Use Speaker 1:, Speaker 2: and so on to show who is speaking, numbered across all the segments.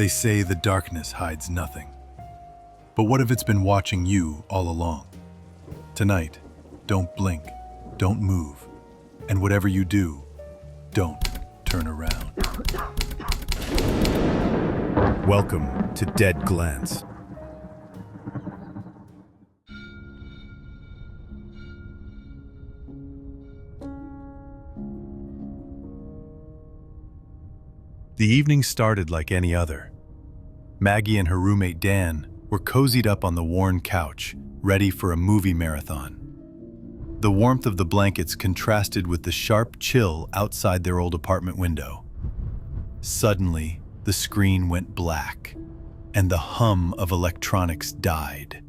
Speaker 1: They say the darkness hides nothing. But what if it's been watching you all along? Tonight, don't blink, don't move, and whatever you do, don't turn around. Welcome to Dead Glance. The evening started like any other. Maggie and her roommate Dan were cozied up on the worn couch, ready for a movie marathon. The warmth of the blankets contrasted with the sharp chill outside their old apartment window. Suddenly, the screen went black, and the hum of electronics died.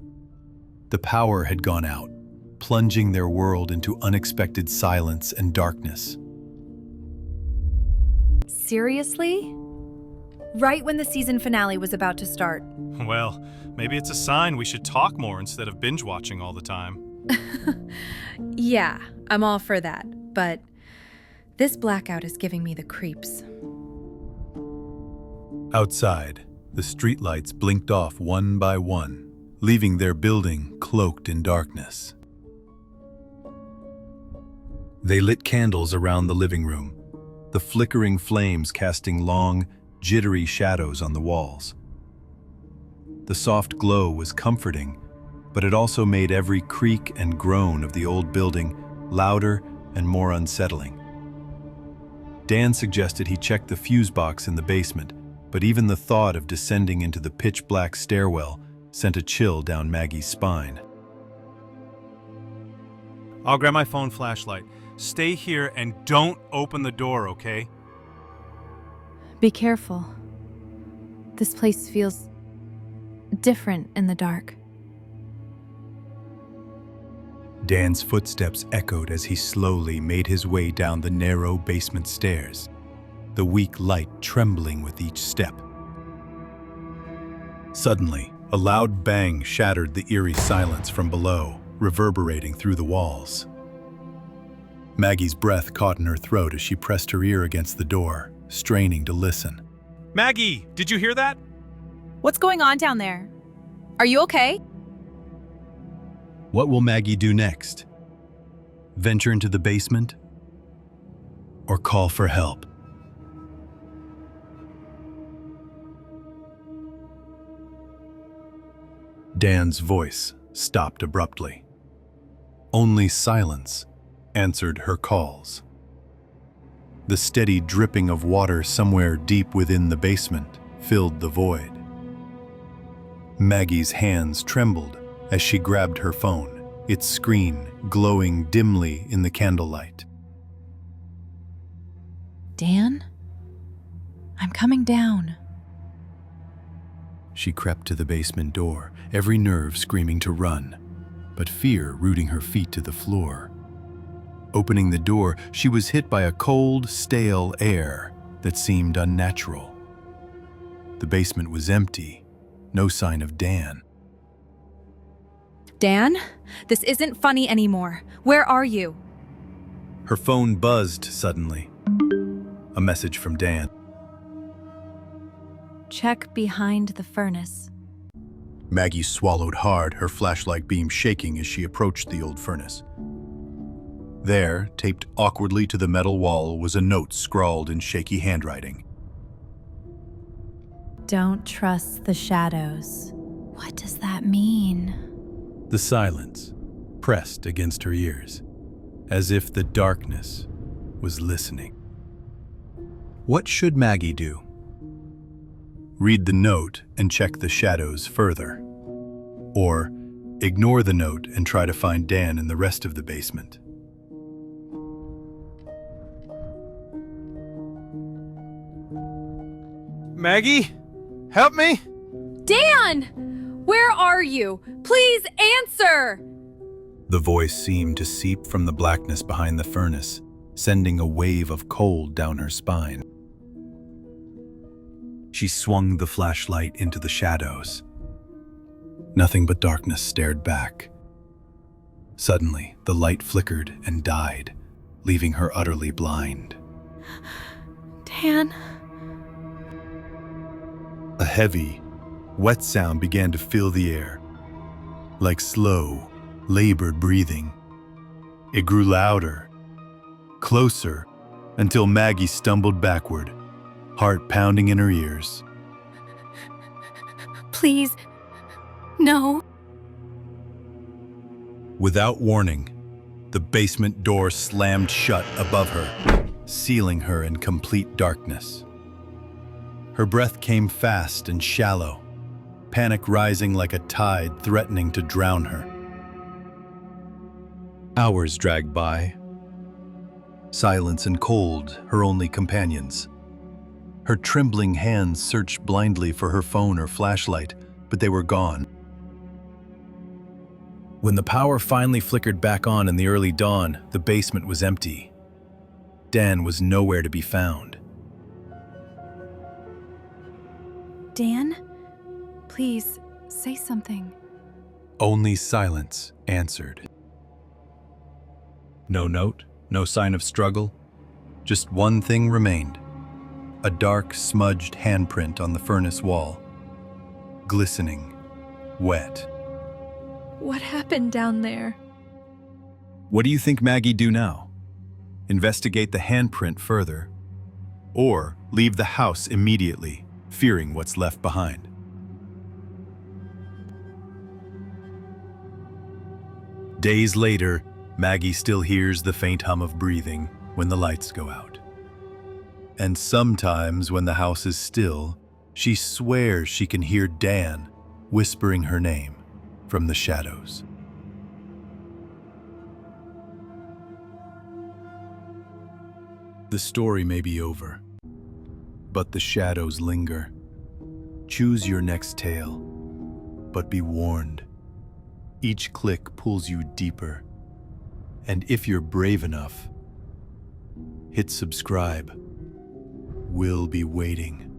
Speaker 1: The power had gone out, plunging their world into unexpected silence and darkness.
Speaker 2: Seriously? Right when the season finale was about to start.
Speaker 3: Well, maybe it's a sign we should talk more instead of binge watching all the time.
Speaker 2: Yeah, I'm all for that, but this blackout is giving me the creeps.
Speaker 1: Outside, the streetlights blinked off one by one, leaving their building cloaked in darkness. They lit candles around the living room, the flickering flames casting long, jittery shadows on the walls. The soft glow was comforting, but it also made every creak and groan of the old building louder and more unsettling. Dan suggested he check the fuse box in the basement, but even the thought of descending into the pitch-black stairwell sent a chill down Maggie's spine.
Speaker 3: I'll grab my phone flashlight. Stay here and don't open the door, okay?
Speaker 2: Be careful. This place feels different in the dark.
Speaker 1: Dan's footsteps echoed as he slowly made his way down the narrow basement stairs, the weak light trembling with each step. Suddenly, a loud bang shattered the eerie silence from below, reverberating through the walls. Maggie's breath caught in her throat as she pressed her ear against the door, straining to listen.
Speaker 3: Maggie, did you hear that?
Speaker 2: What's going on down there? Are you okay?
Speaker 1: What will Maggie do next? Venture into the basement? Or call for help? Dan's voice stopped abruptly. Only silence answered her calls. The steady dripping of water somewhere deep within the basement filled the void. Maggie's hands trembled as she grabbed her phone, its screen glowing dimly in the candlelight.
Speaker 2: Dan? I'm coming down.
Speaker 1: She crept to the basement door, every nerve screaming to run, but fear rooting her feet to the floor. Opening the door, she was hit by a cold, stale air that seemed unnatural. The basement was empty, no sign of Dan.
Speaker 2: Dan? This isn't funny anymore. Where are you?
Speaker 1: Her phone buzzed suddenly. A message from Dan.
Speaker 2: Check behind the furnace.
Speaker 1: Maggie swallowed hard, her flashlight beam shaking as she approached the old furnace. There, taped awkwardly to the metal wall, was a note scrawled in shaky handwriting.
Speaker 2: Don't trust the shadows. What does that mean?
Speaker 1: The silence pressed against her ears, as if the darkness was listening. What should Maggie do? Read the note and check the shadows further. Or ignore the note and try to find Dan in the rest of the basement.
Speaker 3: Maggie? Help me?
Speaker 2: Dan! Where are you? Please answer!
Speaker 1: The voice seemed to seep from the blackness behind the furnace, sending a wave of cold down her spine. She swung the flashlight into the shadows. Nothing but darkness stared back. Suddenly, the light flickered and died, leaving her utterly blind.
Speaker 2: Dan?
Speaker 1: A heavy, wet sound began to fill the air, like slow, labored breathing. It grew louder, closer, until Maggie stumbled backward, heart pounding in her ears.
Speaker 2: Please, no.
Speaker 1: Without warning, the basement door slammed shut above her, sealing her in complete darkness. Her breath came fast and shallow, panic rising like a tide threatening to drown her. Hours dragged by. Silence and cold, her only companions. Her trembling hands searched blindly for her phone or flashlight, but they were gone. When the power finally flickered back on in the early dawn, the basement was empty. Dan was nowhere to be found.
Speaker 2: Dan, please say something.
Speaker 1: Only silence answered. No note, no sign of struggle. Just one thing remained. A dark, smudged handprint on the furnace wall. Glistening, wet.
Speaker 2: What happened down there?
Speaker 1: What do you think Maggie do now? Investigate the handprint further, or leave the house immediately, fearing what's left behind? Days later, Maggie still hears the faint hum of breathing when the lights go out. And sometimes when the house is still, she swears she can hear Dan whispering her name from the shadows. The story may be over, but the shadows linger. Choose your next tale, but be warned. Each click pulls you deeper. And if you're brave enough, hit subscribe. We'll be waiting.